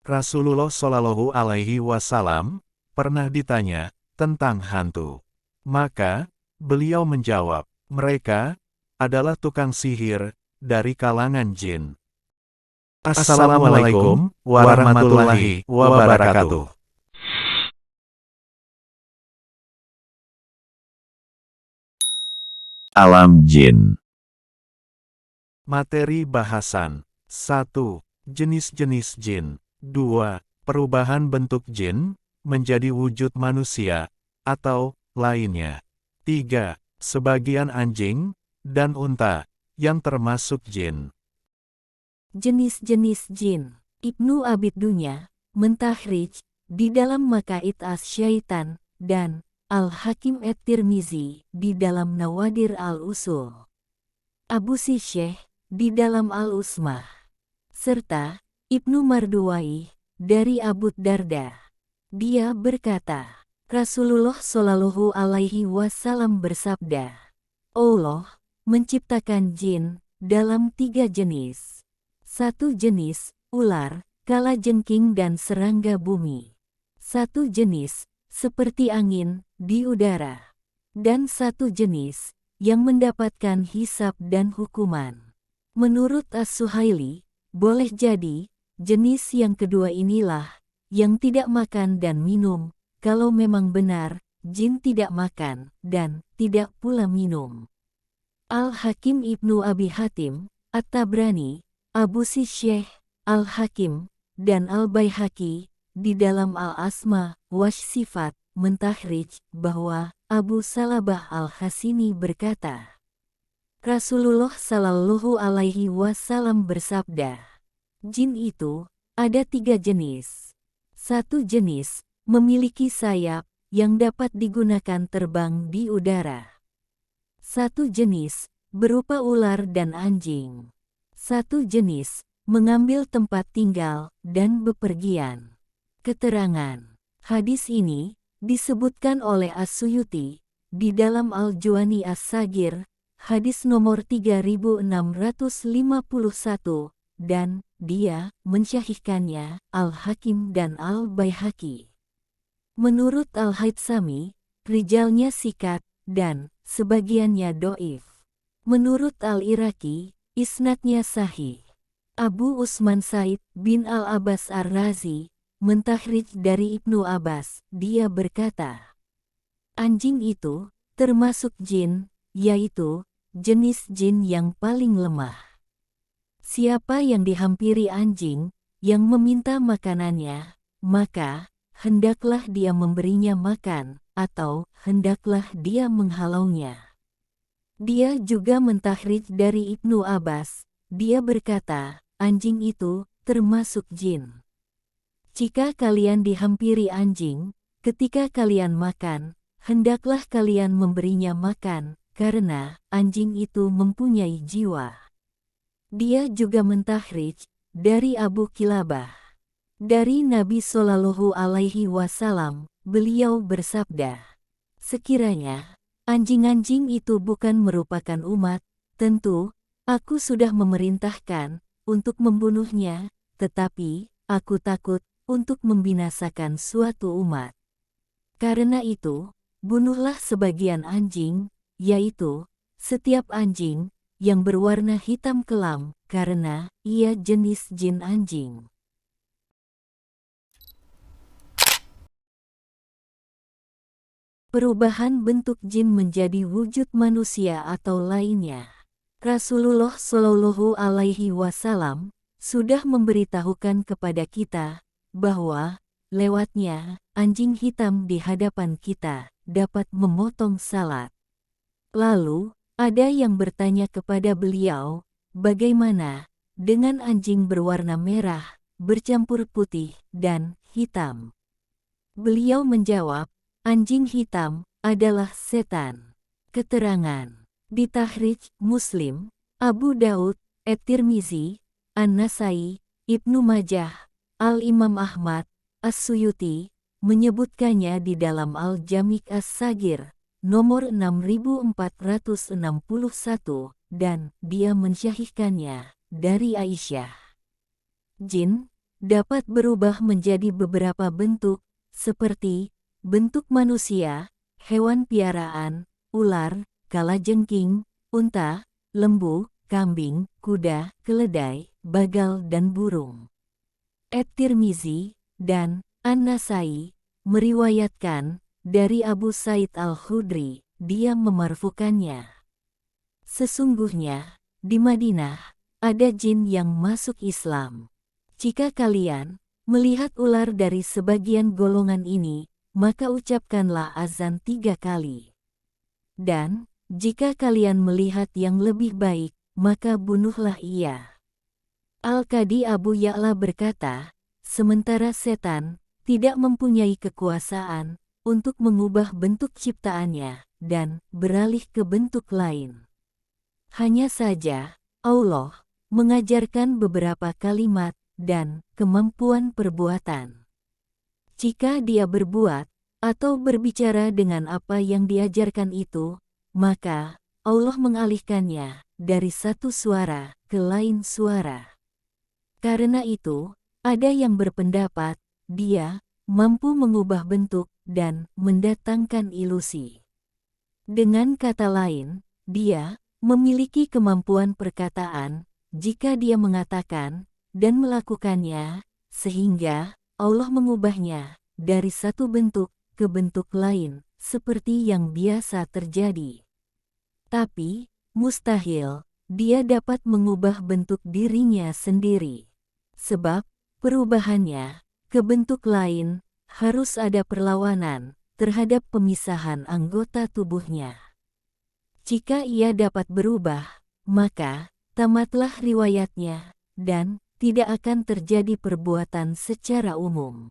Rasulullah Shallallahu Alaihi Wasallam pernah ditanya tentang hantu. Maka, beliau menjawab, mereka adalah tukang sihir dari kalangan jin. Assalamualaikum warahmatullahi wabarakatuh. Alam jin. Materi bahasan 1. Jenis-jenis jin. 2. Perubahan bentuk jin menjadi wujud manusia atau lainnya. 3. Sebagian anjing dan unta yang termasuk jin. Jenis-jenis jin. Ibnu Abid Dunya mentakhrij di dalam Makaid Asy-Syaitan dan Al-Hakim at-Tirmizi di dalam Nawadir al-Usul. Abu Syekh di dalam Al-Usmah, serta Ibnu Marduwai dari Abu Darda. Dia berkata, Rasulullah Shallallahu Alaihi Wasallam bersabda, Allah menciptakan jin dalam 3 jenis. 1 jenis, ular, kalajengking dan serangga bumi. 1 jenis, seperti angin, di udara. Dan 1 jenis, yang mendapatkan hisab dan hukuman. Menurut As-Suhaili, boleh jadi, jenis yang kedua inilah, yang tidak makan dan minum, kalau memang benar, jin tidak makan, dan tidak pula minum. Al-Hakim Ibnu Abi Hatim, At-Tabrani, Abu Syekh, Al-Hakim, dan Al-Baihaqi, di dalam Al-Asma Wash-Sifat, mentakhrij bahwa Abu Salabah Al-Hasini berkata, Rasulullah Shallallahu Alaihi Wasallam bersabda, jin itu ada 3 jenis. 1 jenis memiliki sayap yang dapat digunakan terbang di udara. 1 jenis berupa ular dan anjing. 1 jenis mengambil tempat tinggal dan bepergian. Keterangan hadis ini disebutkan oleh As-Suyuti di dalam Al-Juwani As-Sagir, hadis nomor 3651, dan dia mensyahihkannya Al-Hakim dan Al-Baihaqi. Menurut Al-Haytsami, rijalnya sikat dan sebagiannya doif. Menurut Al-Iraqi, isnadnya sahih. Abu Usman Said bin Al-Abbas Ar-Razi mentakhrij dari Ibnu Abbas, dia berkata, anjing itu termasuk jin, yaitu jenis jin yang paling lemah. Siapa yang dihampiri anjing, yang meminta makanannya, maka hendaklah dia memberinya makan, atau hendaklah dia menghalaunya. Dia juga mentakhrij dari Ibnu Abbas, dia berkata, anjing itu termasuk jin. Jika kalian dihampiri anjing, ketika kalian makan, hendaklah kalian memberinya makan, karena anjing itu mempunyai jiwa. Dia juga mentakhrij dari Abu Kilabah. Dari Nabi Shallallahu Alaihi Wasallam, beliau bersabda, sekiranya anjing-anjing itu bukan merupakan umat, tentu aku sudah memerintahkan untuk membunuhnya, tetapi aku takut untuk membinasakan suatu umat. Karena itu, bunuhlah sebagian anjing, yaitu setiap anjing yang berwarna hitam kelam, karena ia jenis jin anjing. Perubahan bentuk jin menjadi wujud manusia atau lainnya. Rasulullah Shallallahu Alaihi Wasallam sudah memberitahukan kepada kita bahwa lewatnya anjing hitam di hadapan kita dapat memotong salat. Lalu ada yang bertanya kepada beliau, bagaimana dengan anjing berwarna merah, bercampur putih dan hitam? Beliau menjawab, anjing hitam adalah setan. Keterangan di Takhrij Muslim, Abu Daud, At-Tirmizi, An-Nasai, Ibnu Majah, Al-Imam Ahmad, As-Suyuti, menyebutkannya di dalam Al-Jami' As-Sagir, nomor 6461, dan dia mensyahihkannya dari Aisyah. Jin dapat berubah menjadi beberapa bentuk, seperti bentuk manusia, hewan piaraan, ular, kalajengking, unta, lembu, kambing, kuda, keledai, bagal dan burung. At-Tirmizi dan An-Nasai meriwayatkan dari Abu Said Al-Khudri, dia memarfukannya. Sesungguhnya, di Madinah, ada jin yang masuk Islam. Jika kalian melihat ular dari sebagian golongan ini, maka ucapkanlah azan 3 kali. Dan, jika kalian melihat yang lebih baik, maka bunuhlah ia. Al-Qadi Abu Ya'la berkata, sementara setan tidak mempunyai kekuasaan untuk mengubah bentuk ciptaannya dan beralih ke bentuk lain. Hanya saja, Allah mengajarkan beberapa kalimat dan kemampuan perbuatan. Jika dia berbuat atau berbicara dengan apa yang diajarkan itu, maka Allah mengalihkannya dari satu suara ke lain suara. Karena itu, ada yang berpendapat dia mampu mengubah bentuk dan mendatangkan ilusi. Dengan kata lain, dia memiliki kemampuan perkataan jika dia mengatakan dan melakukannya, sehingga Allah mengubahnya dari satu bentuk ke bentuk lain, seperti yang biasa terjadi. Tapi, mustahil dia dapat mengubah bentuk dirinya sendiri. Sebab, perubahannya ke bentuk lain harus ada perlawanan terhadap pemisahan anggota tubuhnya. Jika ia dapat berubah, maka tamatlah riwayatnya, dan tidak akan terjadi perbuatan secara umum.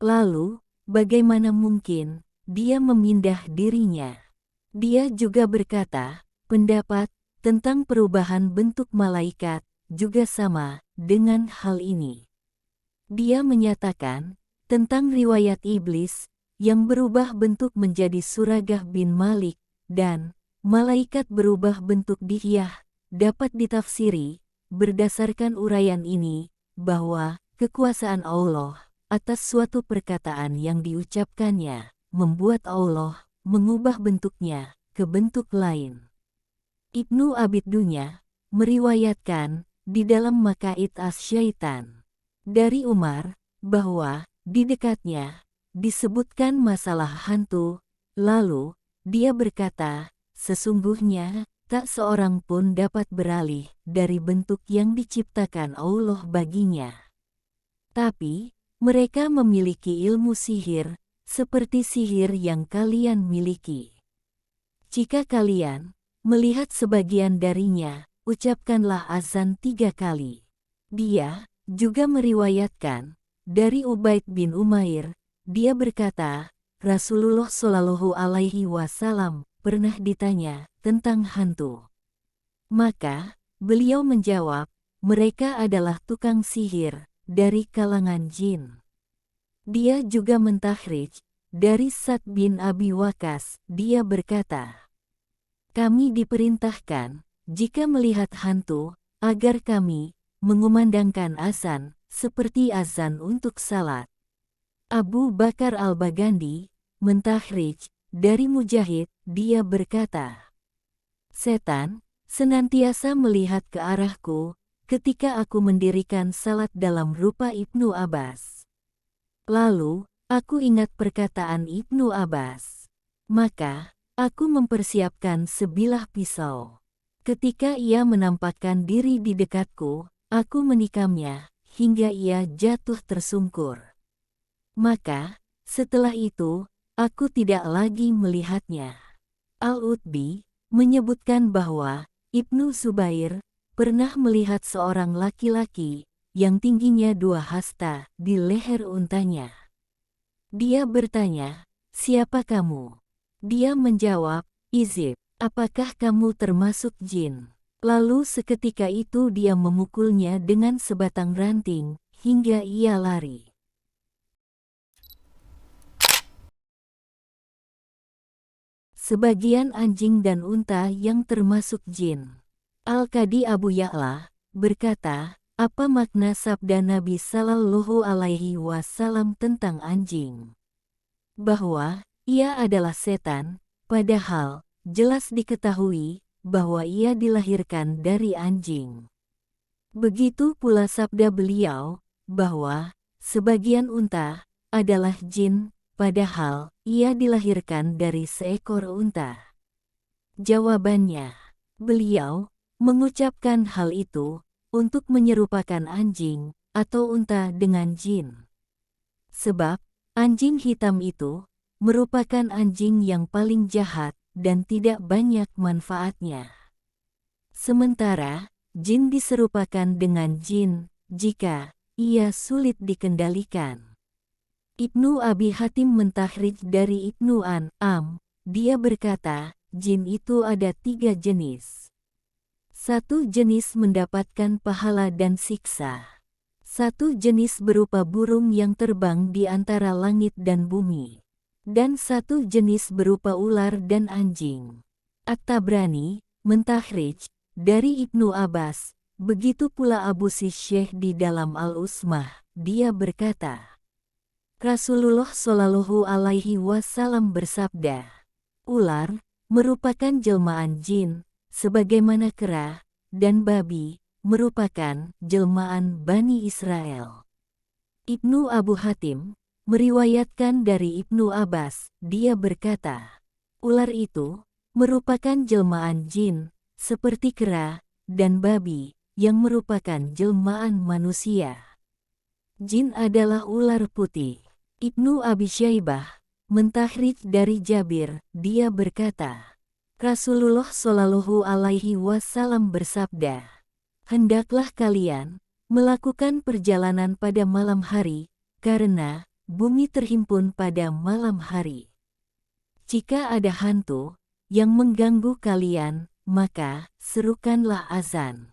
Lalu, bagaimana mungkin dia memindah dirinya? Dia juga berkata, pendapat tentang perubahan bentuk malaikat juga sama dengan hal ini. Dia menyatakan tentang riwayat iblis yang berubah bentuk menjadi Suragah bin Malik dan malaikat berubah bentuk Dihyah dapat ditafsiri berdasarkan uraian ini bahwa kekuasaan Allah atas suatu perkataan yang diucapkannya membuat Allah mengubah bentuknya ke bentuk lain. Ibnu Abid Dunya meriwayatkan di dalam Makaid As-Syaitan dari Umar bahwa di dekatnya disebutkan masalah hantu, lalu dia berkata, sesungguhnya tak seorang pun dapat beralih dari bentuk yang diciptakan Allah baginya. Tapi, mereka memiliki ilmu sihir, seperti sihir yang kalian miliki. Jika kalian melihat sebagian darinya, ucapkanlah azan 3 kali. Dia juga meriwayatkan dari Ubaid bin Umair, dia berkata, Rasulullah Shallallahu Alaihi Wasallam pernah ditanya tentang hantu. Maka, beliau menjawab, mereka adalah tukang sihir dari kalangan jin. Dia juga mentahridj dari Sa'd bin Abi Waqqas, dia berkata, kami diperintahkan, jika melihat hantu, agar kami mengumandangkan azan, seperti azan untuk salat. Abu Bakar Al-Bagandi mentahridj dari Mujahid, dia berkata, setan senantiasa melihat ke arahku ketika aku mendirikan salat dalam rupa Ibnu Abbas. Lalu, aku ingat perkataan Ibnu Abbas. Maka, aku mempersiapkan sebilah pisau. Ketika ia menampakkan diri di dekatku, aku menikamnya hingga ia jatuh tersungkur. Maka, setelah itu, aku tidak lagi melihatnya. Al-Utbi menyebutkan bahwa Ibnu Zubair pernah melihat seorang laki-laki yang tingginya 2 hasta di leher untanya. Dia bertanya, siapa kamu? Dia menjawab, Izib, apakah kamu termasuk jin? Lalu seketika itu dia memukulnya dengan sebatang ranting, hingga ia lari. Sebagian anjing dan unta yang termasuk jin. Al-Qadi Abu Ya'la berkata, Apa makna sabda Nabi Shallallahu Alaihi Wasallam tentang anjing? Bahwa ia adalah setan, padahal jelas diketahui bahwa ia dilahirkan dari anjing. Begitu pula sabda beliau, bahwa sebagian unta adalah jin, padahal ia dilahirkan dari seekor unta. Jawabannya, beliau mengucapkan hal itu untuk menyerupakan anjing atau unta dengan jin. Sebab anjing hitam itu merupakan anjing yang paling jahat dan tidak banyak manfaatnya. Sementara jin diserupakan dengan jin jika ia sulit dikendalikan. Ibnu Abi Hatim mentakhrij dari Ibnu Am, dia berkata, jin itu ada 3 jenis. 1 jenis mendapatkan pahala dan siksa. 1 jenis berupa burung yang terbang di antara langit dan bumi. Dan 1 jenis berupa ular dan anjing. At-Tabrani mentakhrij dari Ibnu Abbas, begitu pula Abu Syekh di dalam Al-Usmah, dia berkata, Rasulullah Shallallahu Alaihi Wasallam bersabda, ular merupakan jelmaan jin, sebagaimana kera dan babi merupakan jelmaan Bani Israel. Ibnu Abu Hatim meriwayatkan dari Ibnu Abbas, dia berkata, ular itu merupakan jelmaan jin, seperti kera dan babi, yang merupakan jelmaan manusia. Jin adalah ular putih. Ibnu Abi Syaibah mentakhrij dari Jabir, dia berkata, Rasulullah Shallallahu Alaihi Wasallam bersabda, hendaklah kalian melakukan perjalanan pada malam hari, karena bumi terhimpun pada malam hari. Jika ada hantu yang mengganggu kalian, maka serukanlah azan.